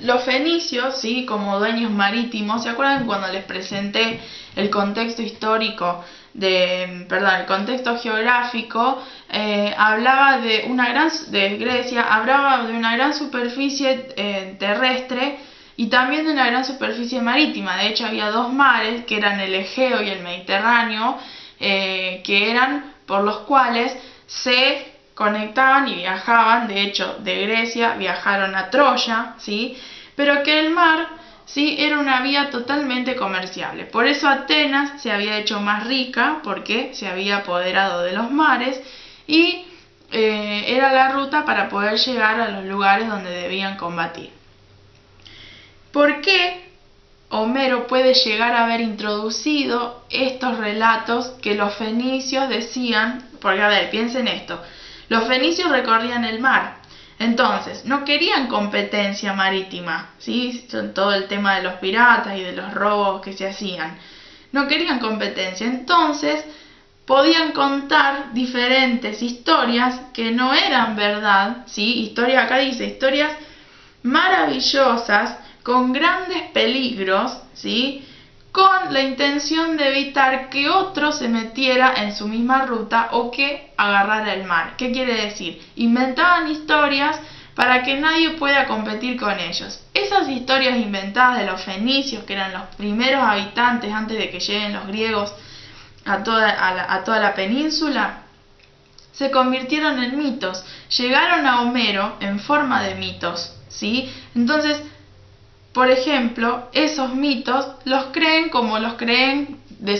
los fenicios, ¿sí?, como dueños marítimos, ¿se acuerdan cuando les presenté el contexto histórico el contexto geográfico? Hablaba de de Grecia, hablaba de una gran superficie terrestre y también de una gran superficie marítima. De hecho, había dos mares, que eran el Egeo y el Mediterráneo, que eran por los cuales se conectaban y viajaban. De hecho, de Grecia viajaron a Troya, ¿sí?, pero que el mar, ¿sí?, era una vía totalmente comerciable. Por eso Atenas se había hecho más rica, porque se había apoderado de los mares y era la ruta para poder llegar a los lugares donde debían combatir. ¿Por qué Homero puede llegar a haber introducido estos relatos que los fenicios decían? Porque, a ver, piensen esto. Los fenicios recorrían el mar, entonces no querían competencia marítima, ¿sí?, todo el tema de los piratas y de los robos que se hacían. No querían competencia, entonces podían contar diferentes historias que no eran verdad, ¿sí? Historia, acá dice, historias maravillosas, con grandes peligros, ¿sí?, con la intención de evitar que otro se metiera en su misma ruta o que agarrara el mar. ¿Qué quiere decir? Inventaban historias para que nadie pueda competir con ellos. Esas historias inventadas de los fenicios, que eran los primeros habitantes antes de que lleguen los griegos a toda la península, se convirtieron en mitos. Llegaron a Homero en forma de mitos, ¿sí? Entonces, por ejemplo, esos mitos los creen como los creen de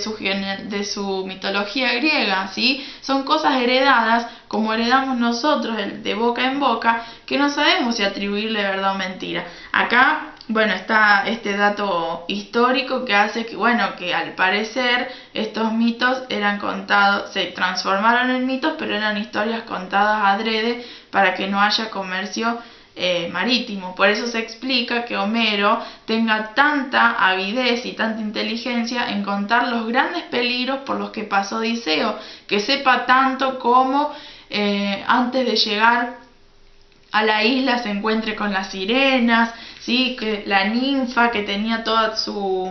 su mitología griega, ¿sí? Son cosas heredadas, como heredamos nosotros de boca en boca, que no sabemos si atribuirle verdad o mentira. Acá, bueno, está este dato histórico que hace que, bueno, que al parecer estos mitos eran contados, se transformaron en mitos, pero eran historias contadas adrede para que no haya comercio marítimo. Por eso se explica que Homero tenga tanta avidez y tanta inteligencia en contar los grandes peligros por los que pasó Odiseo, que sepa tanto como antes de llegar a la isla se encuentre con las sirenas, ¿sí?, que la ninfa que tenía toda sus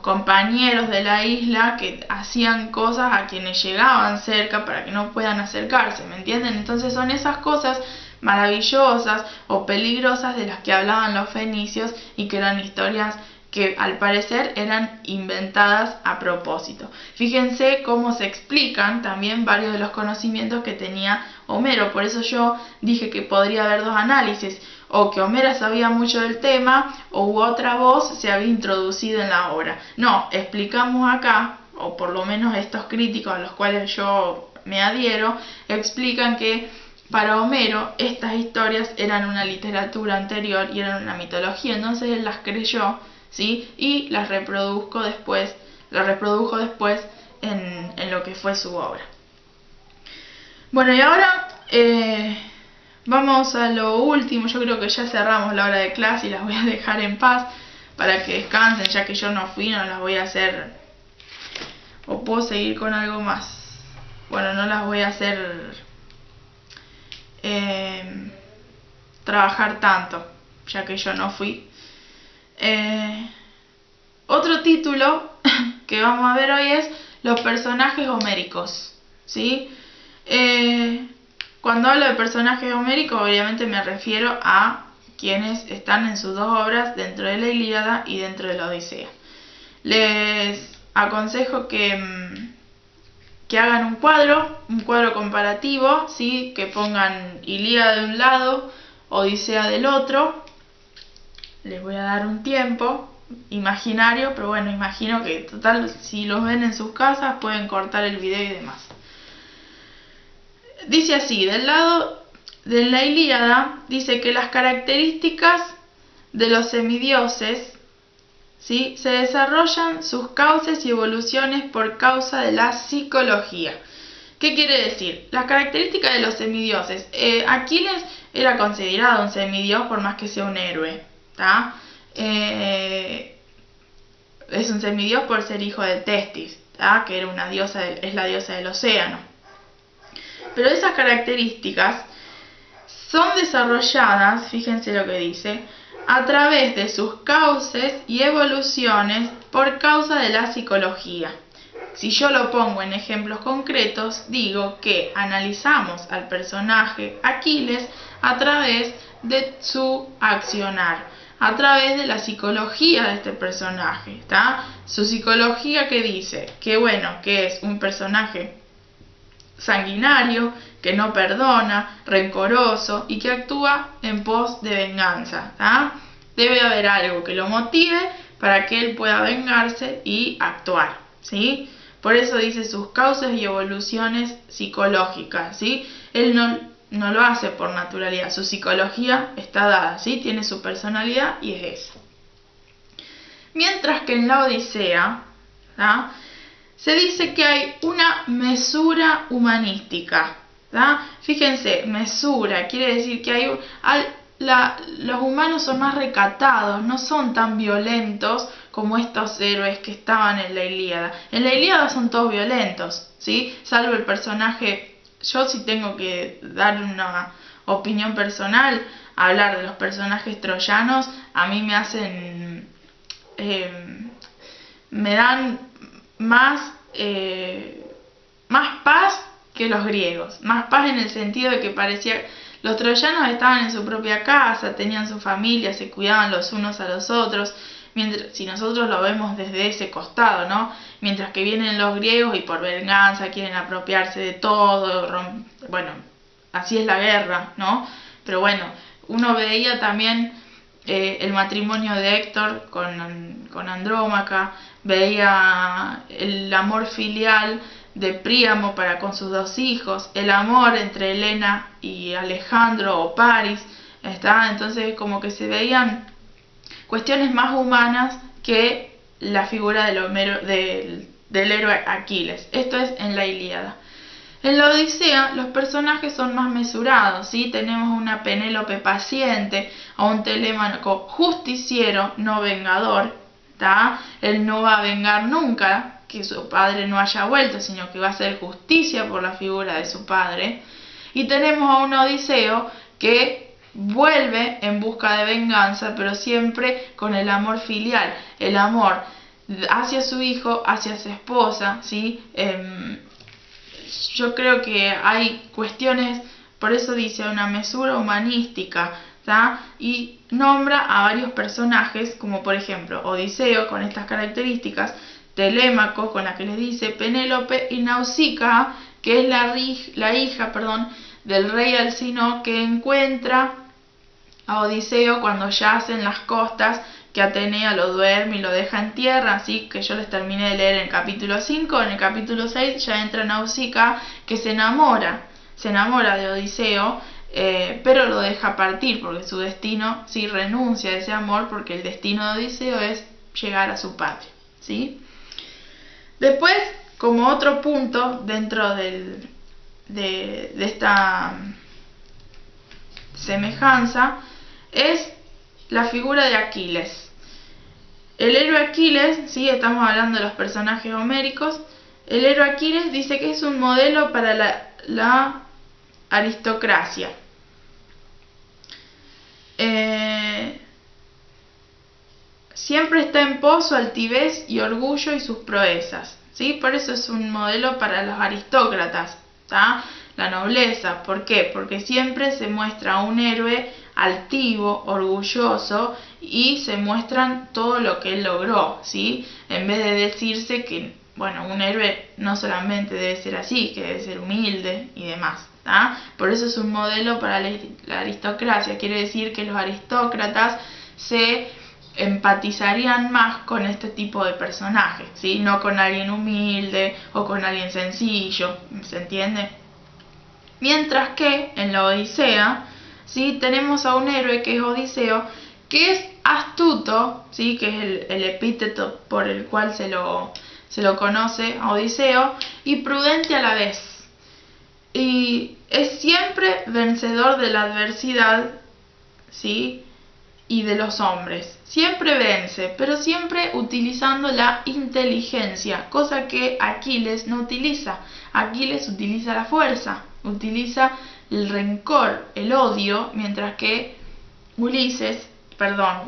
compañeros de la isla que hacían cosas a quienes llegaban cerca para que no puedan acercarse, ¿me entienden? Entonces son esas cosas maravillosas o peligrosas de las que hablaban los fenicios y que eran historias que al parecer eran inventadas a propósito. Fíjense cómo se explican también varios de los conocimientos que tenía Homero. Por eso yo dije que podría haber dos análisis: o que Homero sabía mucho del tema, o otra voz se había introducido en la obra. No, explicamos acá, o por lo menos estos críticos a los cuales yo me adhiero, explican que para Homero estas historias eran una literatura anterior y eran una mitología, entonces él las creyó, ¿sí?, y las reprodujo después en lo que fue su obra. Bueno, y ahora vamos a lo último. Yo creo que ya cerramos la hora de clase y las voy a dejar en paz para que descansen, ya que yo no fui, no las voy a hacer. O puedo seguir con algo más. Bueno, no las voy a hacer trabajar tanto, ya que yo no fui. Otro título que vamos a ver hoy es los personajes homéricos, ¿sí? Cuando hablo de personajes homéricos, obviamente me refiero a quienes están en sus dos obras, dentro de la Ilíada y dentro de la Odisea. Les aconsejo que hagan un cuadro comparativo, ¿sí?, que pongan Ilíada de un lado, Odisea del otro. Les voy a dar un tiempo imaginario, pero bueno, imagino que total, si los ven en sus casas pueden cortar el video y demás. Dice así: del lado de la Ilíada, dice que las características de los semidioses, ¿sí?, se desarrollan sus causas y evoluciones por causa de la psicología. ¿Qué quiere decir? Las características de los semidioses. Aquiles era considerado un semidios por más que sea un héroe, ¿tá? Es un semidios por ser hijo de Testis, ¿tá?, que era una diosa, es la diosa del océano. Pero esas características son desarrolladas, fíjense lo que dice, a través de sus cauces y evoluciones por causa de la psicología. Si yo lo pongo en ejemplos concretos, digo que analizamos al personaje Aquiles a través de su accionar, a través de la psicología de este personaje, ¿está? Su psicología que dice que bueno, que es un personaje sanguinario, que no perdona, rencoroso y que actúa en pos de venganza, ¿tá? Debe haber algo que lo motive para que él pueda vengarse y actuar, ¿sí? Por eso dice sus causas y evoluciones psicológicas, ¿sí? Él no lo hace por naturalidad, su psicología está dada, ¿sí? Tiene su personalidad y es esa. Mientras que en la Odisea, ¿tá? Se dice que hay una mesura humanística, ¿tá? Fíjense, mesura, quiere decir que los humanos son más recatados, no son tan violentos como estos héroes que estaban en la Ilíada. En la Ilíada son todos violentos, ¿sí? Salvo el personaje, yo sí tengo que dar una opinión personal, hablar de los personajes troyanos, a mí me hacen, me dan más paz que los griegos, más paz en el sentido de que parecía los troyanos estaban en su propia casa, tenían su familia, se cuidaban los unos a los otros, mientras, si nosotros lo vemos desde ese costado, ¿no? Mientras que vienen los griegos y por venganza quieren apropiarse de todo, bueno, así es la guerra, ¿no? Pero bueno, uno veía también el matrimonio de Héctor con Andrómaca, veía el amor filial de Príamo para con sus dos hijos, el amor entre Helena y Alejandro o Paris, ¿está? Entonces como que se veían cuestiones más humanas que la figura del héroe Aquiles. Esto es en la Ilíada. En la Odisea los personajes son más mesurados, ¿sí? Tenemos una Penélope paciente, a un Telémaco justiciero, no vengador, ¿tá? Él no va a vengar nunca que su padre no haya vuelto, sino que va a hacer justicia por la figura de su padre. Y tenemos a un Odiseo que vuelve en busca de venganza, pero siempre con el amor filial, el amor hacia su hijo, hacia su esposa, ¿sí? Yo creo que hay cuestiones, por eso dice una mesura humanística, ¿tá? Y nombra a varios personajes, como por ejemplo Odiseo con estas características, Telémaco con la que les dice, Penélope y Nausicaa, que es la hija del rey Alcino, que encuentra a Odiseo cuando yace en las costas, que Atenea lo duerme y lo deja en tierra, así que yo les terminé de leer en el capítulo 5, en el capítulo 6 ya entra Nausicaa, que se enamora de Odiseo, pero lo deja partir porque su destino, sí, renuncia a ese amor porque el destino de Odiseo es llegar a su patria, ¿sí? Después, como otro punto dentro de esta semejanza, es la figura de Aquiles. El héroe Aquiles, ¿sí? Estamos hablando de los personajes homéricos. El héroe Aquiles dice que es un modelo para la aristocracia. Siempre está en pos su altivez y orgullo y sus proezas, ¿sí? Por eso es un modelo para los aristócratas, ¿tá? La nobleza. ¿Por qué? Porque siempre se muestra un héroe altivo, orgulloso, y se muestran todo lo que él logró, ¿sí? En vez de decirse que, bueno, un héroe no solamente debe ser así, que debe ser humilde y demás, ¿tá? Por eso es un modelo para la aristocracia. Quiere decir que los aristócratas se empatizarían más con este tipo de personajes, ¿sí? No con alguien humilde o con alguien sencillo, ¿se entiende? Mientras que en la Odisea, ¿sí? Tenemos a un héroe que es Odiseo, que es astuto, ¿sí? Que es el epíteto por el cual se lo conoce a Odiseo, y prudente a la vez. Y es siempre vencedor de la adversidad, ¿sí? Y de los hombres. Siempre vence, pero siempre utilizando la inteligencia, cosa que Aquiles no utiliza. Aquiles utiliza la fuerza, utiliza el rencor, el odio, mientras que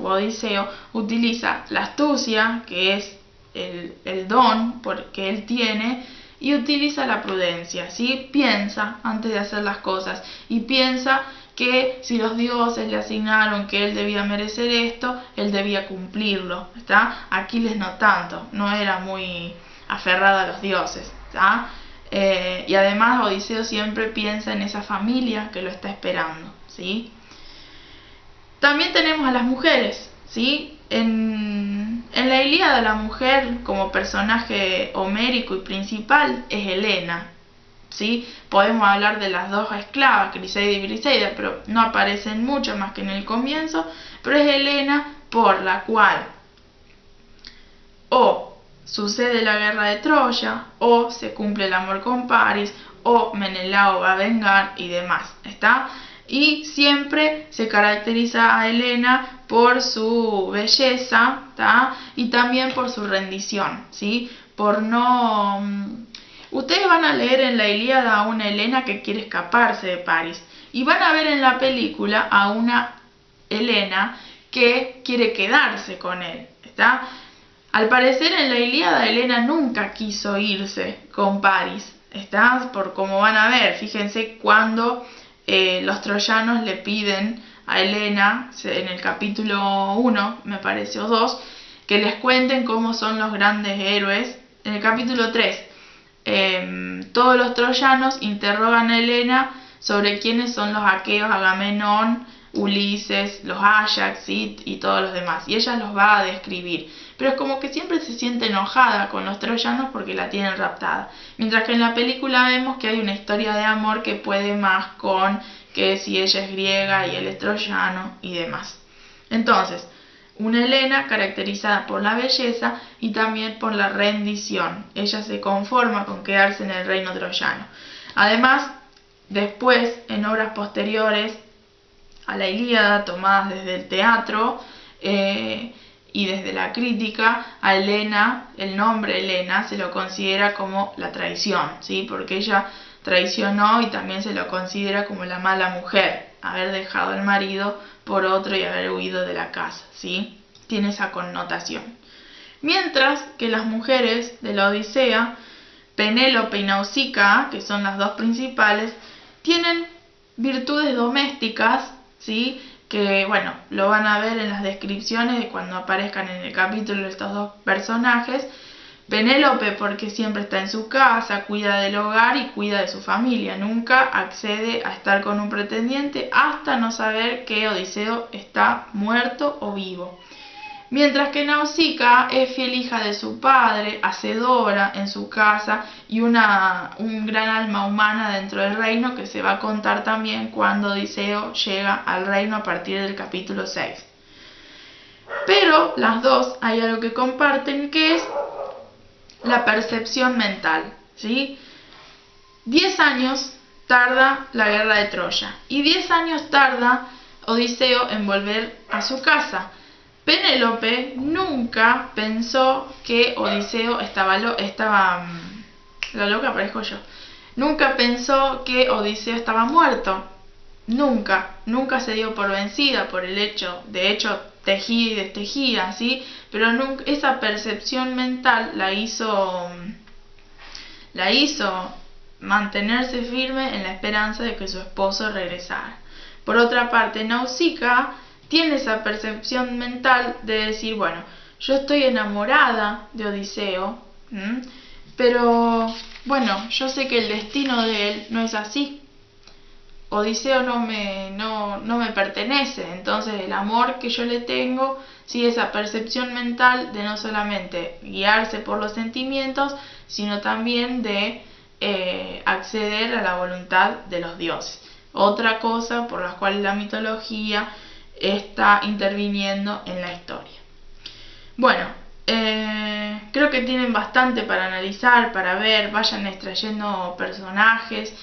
Odiseo utiliza la astucia, que es el don que él tiene, y utiliza la prudencia, ¿sí? Piensa antes de hacer las cosas y piensa que si los dioses le asignaron que él debía merecer esto, él debía cumplirlo, ¿está? Aquiles no tanto, no era muy aferrado a los dioses, ¿está? Y además Odiseo siempre piensa en esa familia que lo está esperando, ¿sí? También tenemos a las mujeres, ¿sí? En la Ilíada la mujer como personaje homérico y principal es Helena, ¿sí? Podemos hablar de las dos esclavas, Criseida y Briseida, pero no aparecen mucho más que en el comienzo, pero es Helena por la cual o sucede la guerra de Troya, o se cumple el amor con Paris, o Menelao va a vengar y demás, ¿está? Y siempre se caracteriza a Helena por su belleza, ¿tá? Y también por su rendición, ¿sí? Por no... Ustedes van a leer en la Ilíada a una Helena que quiere escaparse de Paris, y van a ver en la película a una Helena que quiere quedarse con él, ¿está? Al parecer en la Ilíada Helena nunca quiso irse con Paris, ¿está? Por como van a ver, fíjense cuando los troyanos le piden a Helena, en el capítulo 1, me parece, o 2, que les cuenten cómo son los grandes héroes. En el capítulo 3, todos los troyanos interrogan a Helena sobre quiénes son los aqueos, Agamenón, Ulises, los Ajax, ¿sí? Y todos los demás. Y ella los va a describir. Pero es como que siempre se siente enojada con los troyanos porque la tienen raptada. Mientras que en la película vemos que hay una historia de amor que puede más con que si ella es griega y él es troyano y demás. Entonces, una Helena caracterizada por la belleza y también por la rendición. Ella se conforma con quedarse en el reino troyano. Además, después, en obras posteriores a la Ilíada, tomadas desde el teatro y desde la crítica, a Helena, el nombre Helena, se lo considera como la traición, ¿sí? Porque ella traicionó y también se lo considera como la mala mujer, haber dejado al marido por otro y haber huido de la casa, ¿sí? Tiene esa connotación. Mientras que las mujeres de la Odisea, Penélope y Nausicaa, que son las dos principales, tienen virtudes domésticas, ¿sí? Que, bueno, lo van a ver en las descripciones de cuando aparezcan en el capítulo estos dos personajes. Penélope porque siempre está en su casa, cuida del hogar y cuida de su familia. Nunca accede a estar con un pretendiente hasta no saber que Odiseo está muerto o vivo. Mientras que Nausicaa es fiel hija de su padre, hacedora en su casa y un gran alma humana dentro del reino, que se va a contar también cuando Odiseo llega al reino a partir del capítulo 6. Pero las dos hay algo que comparten, que es la percepción mental, ¿sí? 10 años tarda la guerra de Troya y 10 años tarda Odiseo en volver a su casa. Penélope nunca pensó que Odiseo la loca parezco yo. Nunca pensó que Odiseo estaba muerto. Nunca se dio por vencida por el hecho, de hecho tejía y destejía, ¿sí? Pero nunca, esa percepción mental la hizo mantenerse firme en la esperanza de que su esposo regresara. Por otra parte, Nausicaa tiene esa percepción mental de decir, bueno, yo estoy enamorada de Odiseo, pero bueno, yo sé que el destino de él no es así. Odiseo no me pertenece, entonces el amor que yo le tengo, sí, esa percepción mental de no solamente guiarse por los sentimientos, sino también de acceder a la voluntad de los dioses. Otra cosa por la cual la mitología está interviniendo en la historia. Bueno, creo que tienen bastante para analizar, para ver, vayan extrayendo personajes,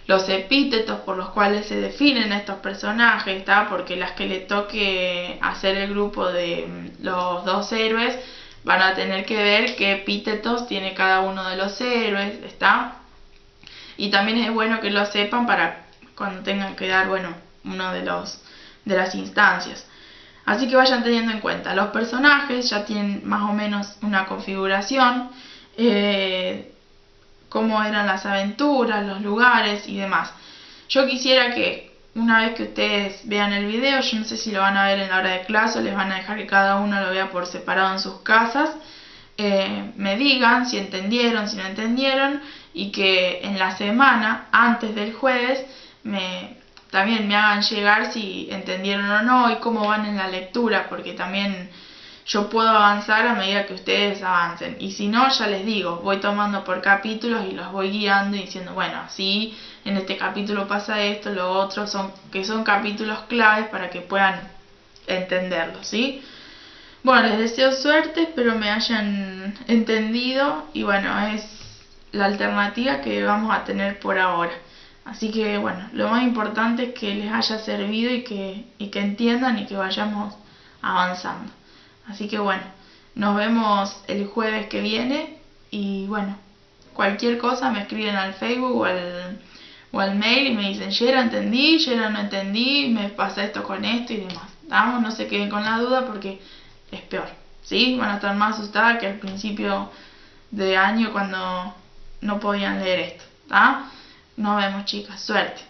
los epítetos por los cuales se definen estos personajes, ¿está? Porque las que le toque hacer el grupo de los dos héroes van a tener que ver qué epítetos tiene cada uno de los héroes, ¿está? y también es bueno que lo sepan para cuando tengan que dar, bueno, uno de las instancias. Así que vayan teniendo en cuenta, los personajes ya tienen más o menos una configuración, cómo eran las aventuras, los lugares y demás. Yo quisiera que una vez que ustedes vean el video, yo no sé si lo van a ver en la hora de clase o les van a dejar que cada uno lo vea por separado en sus casas, me digan si entendieron, si no entendieron, y que en la semana, antes del jueves, también me hagan llegar si entendieron o no y cómo van en la lectura, porque también yo puedo avanzar a medida que ustedes avancen. Y si no, ya les digo, voy tomando por capítulos y los voy guiando y diciendo, bueno, así en este capítulo pasa esto, lo otro, que son capítulos claves para que puedan entenderlo, ¿sí? Bueno, les deseo suerte, espero me hayan entendido y bueno, es la alternativa que vamos a tener por ahora. Así que bueno, lo más importante es que les haya servido y que entiendan y que vayamos avanzando. Así que bueno, nos vemos el jueves que viene y bueno, cualquier cosa me escriben al Facebook o al mail y me dicen, Yera entendí, Yera no entendí, me pasa esto con esto y demás. Vamos, no se queden con la duda porque es peor, ¿sí? Van a estar más asustadas que al principio de año cuando no podían leer esto, ¿tá? Nos vemos, chicas, suerte.